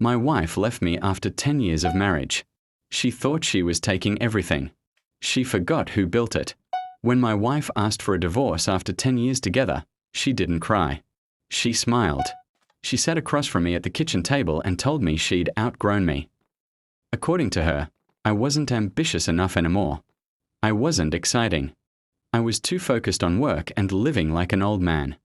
My wife left me after 10 years of marriage. She thought she was taking everything. She forgot who built it. When my wife asked for a divorce after 10 years together, she didn't cry. She smiled. She sat across from me at the kitchen table and told me she'd outgrown me. According to her, I wasn't ambitious enough anymore. I wasn't exciting. I was too focused on work and living like an old man.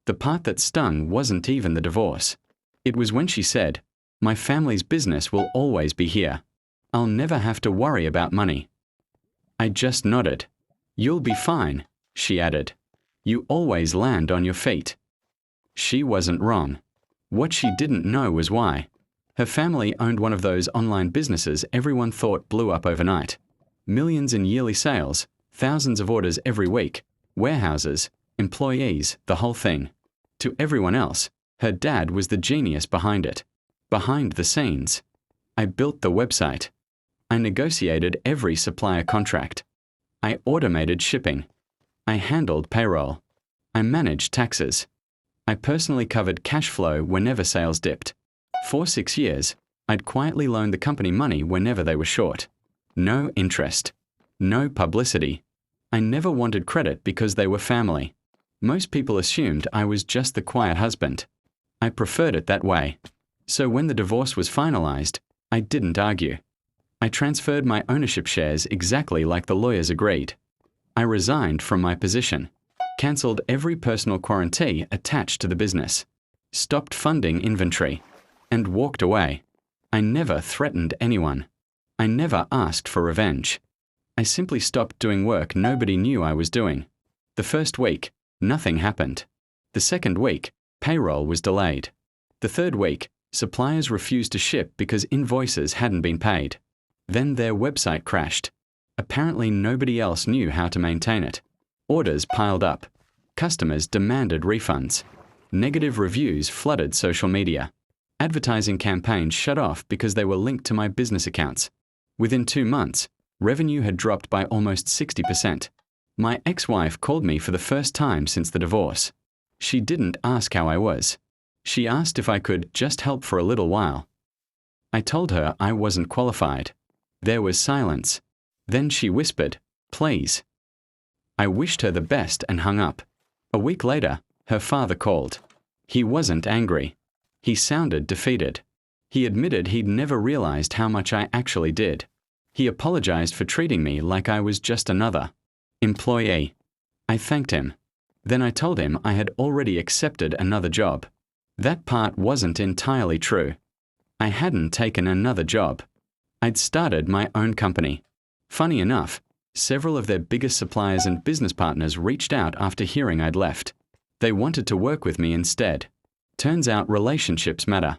The part that stung wasn't even the divorce. It was when she said, "My family's business will always be here. I'll never have to worry about money." I just nodded. "You'll be fine," she added. "You always land on your feet." She wasn't wrong. What she didn't know was why. Her family owned one of those online businesses everyone thought blew up overnight. Millions in yearly sales, thousands of orders every week, warehouses, employees, the whole thing. To everyone else, her dad was the genius behind it. Behind the scenes. I built the website. I negotiated every supplier contract. I automated shipping. I handled payroll. I managed taxes. I personally covered cash flow whenever sales dipped. For 6 years, I'd quietly loaned the company money whenever they were short. No interest. No publicity. I never wanted credit because they were family. Most people assumed I was just the quiet husband. I preferred it that way. So when the divorce was finalized, I didn't argue. I transferred my ownership shares exactly like the lawyers agreed. I resigned from my position, cancelled every personal guarantee attached to the business, stopped funding inventory, and walked away. I never threatened anyone. I never asked for revenge. I simply stopped doing work nobody knew I was doing. The first week, nothing happened. The second week, payroll was delayed. The third week, suppliers refused to ship because invoices hadn't been paid. Then their website crashed. Apparently nobody else knew how to maintain it. Orders piled up. Customers demanded refunds. Negative reviews flooded social media. Advertising campaigns shut off because they were linked to my business accounts. Within 2 months, revenue had dropped by almost 60%. My ex-wife called me for the first time since the divorce. She didn't ask how I was. She asked if I could just help for a little while. I told her I wasn't qualified. There was silence. Then she whispered, "Please." I wished her the best and hung up. A week later, her father called. He wasn't angry. He sounded defeated. He admitted he'd never realized how much I actually did. He apologized for treating me like I was just another employee. I thanked him. Then I told him I had already accepted another job. That part wasn't entirely true. I hadn't taken another job. I'd started my own company. Funny enough, several of their biggest suppliers and business partners reached out after hearing I'd left. They wanted to work with me instead. Turns out relationships matter.